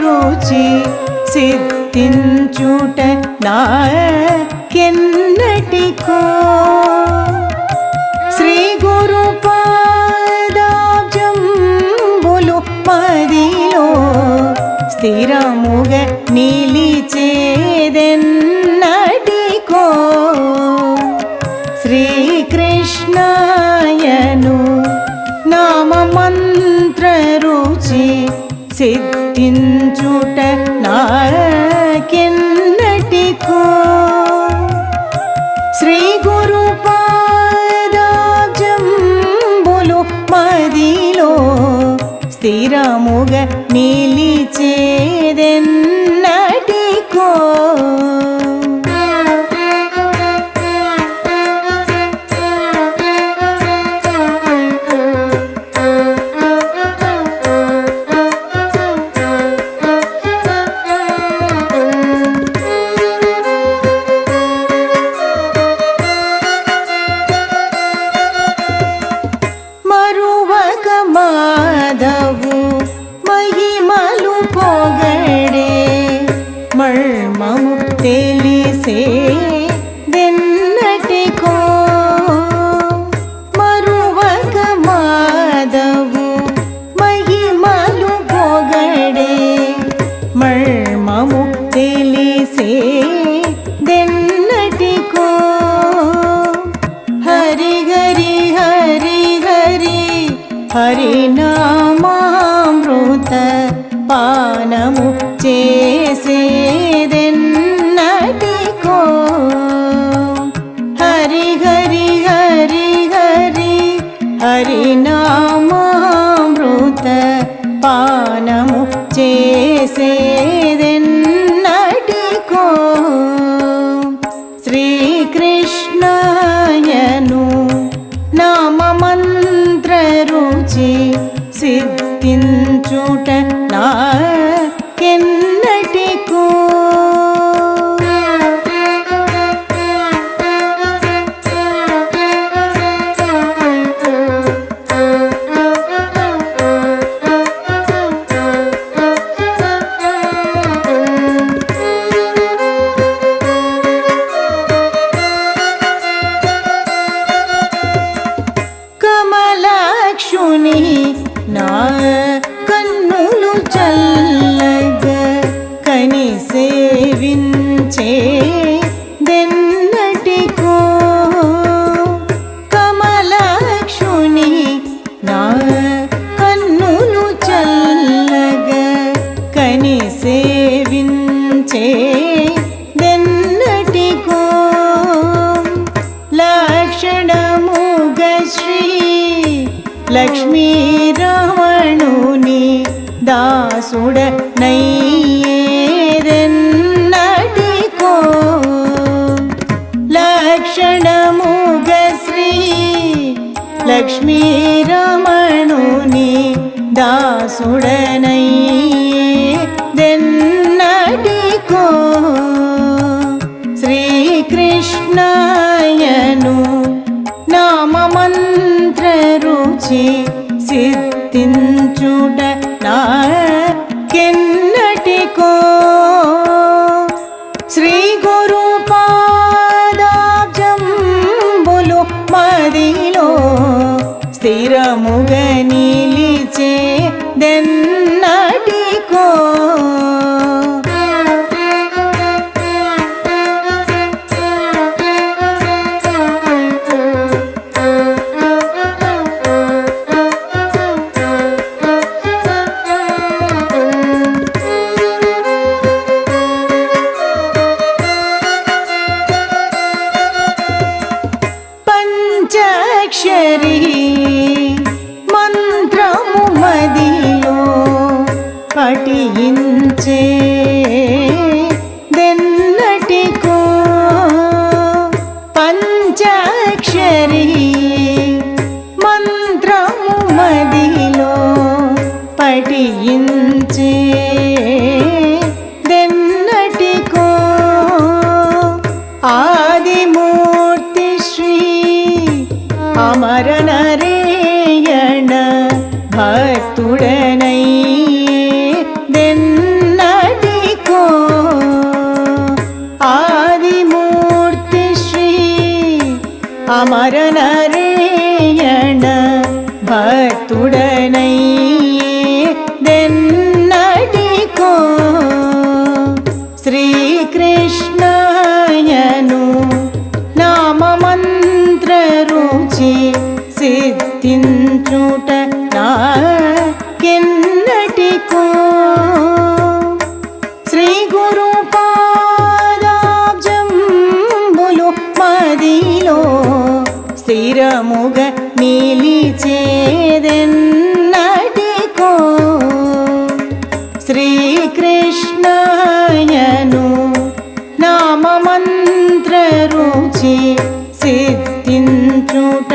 రుచి సిద్ధించుట నాకెన్నటికో శ్రీ గురు పాదాబ్జంబులు మదిలో స్థిరముగ నిలిచేదెన్నటికో శ్రీకృష్ణాయను నామమంత్ర రుచి సిద్ధించుట నాకెన్నటికో శ్రీ గురు పాదాబ్జంబులు మదిలో స్థిరముగ నిలిచేదెన్నటికో మాధవు మహిమలు పొగడే మర్మము తెలిసేదెన్నటికో మరువక మాధవు మహిమలు పొగడే మర్మము తెలిసేదెన్నటికో హరి హరి హరి హరి హరినామామృత పానము చేసేదెన్నటికో హరి హరి హరి హరి హరినామామృత పానము చేసేదెన్నటికో శ్రీకృష్ణాయను నామమంత్ర రుచి సిద్ధించుట నాకెన్నటికో కమలాక్షుని నా కన్నులు చల్లగ కని సేవించేదెన్నటికో కమలాక్షుని నా కన్నులు చల్లగ కని సేవించేదెన్నటికో లక్షణముగ శ్రీ లక్ష్మీరమణుని దాసుడనయ్యేదెన్నటికో లక్షణముగ శ్రీ లక్ష్మీరమణుని దాసుడనయ్యేదెన్నటికో శ్రీకృష్ణాయను నామమంత్ర రుచి సిద్ధించుట నాకెన్నటికో శ్రీ గురు పాదాబ్జంబులు మదిలో స్థిరముగ నిలిచేదెన్నటికో పంచాక్షరీ మంత్రము మదిలో పఠించేదెన్నటికో పంచాక్షరీ మంత్రము మదిలో పఠించేదెన్నటికో ఆదిమూర్తి శ్రీ అమర నరేయణ భక్తుడనయ్యేదెన్నటికో అమరనరేయణ భక్తుడనయ్యేదెన్నటికో శ్రీకృష్ణయను నామమంత్ర రుచి సిద్ధించుట నాకెన్నటికో శ్రీ గురు పాదాబ్జంబులు మదిలో స్థిరముగ నిలిచేదెన్నటికో శ్రీకృష్ణయను నామమంత్ర రుచి సిద్ధించుట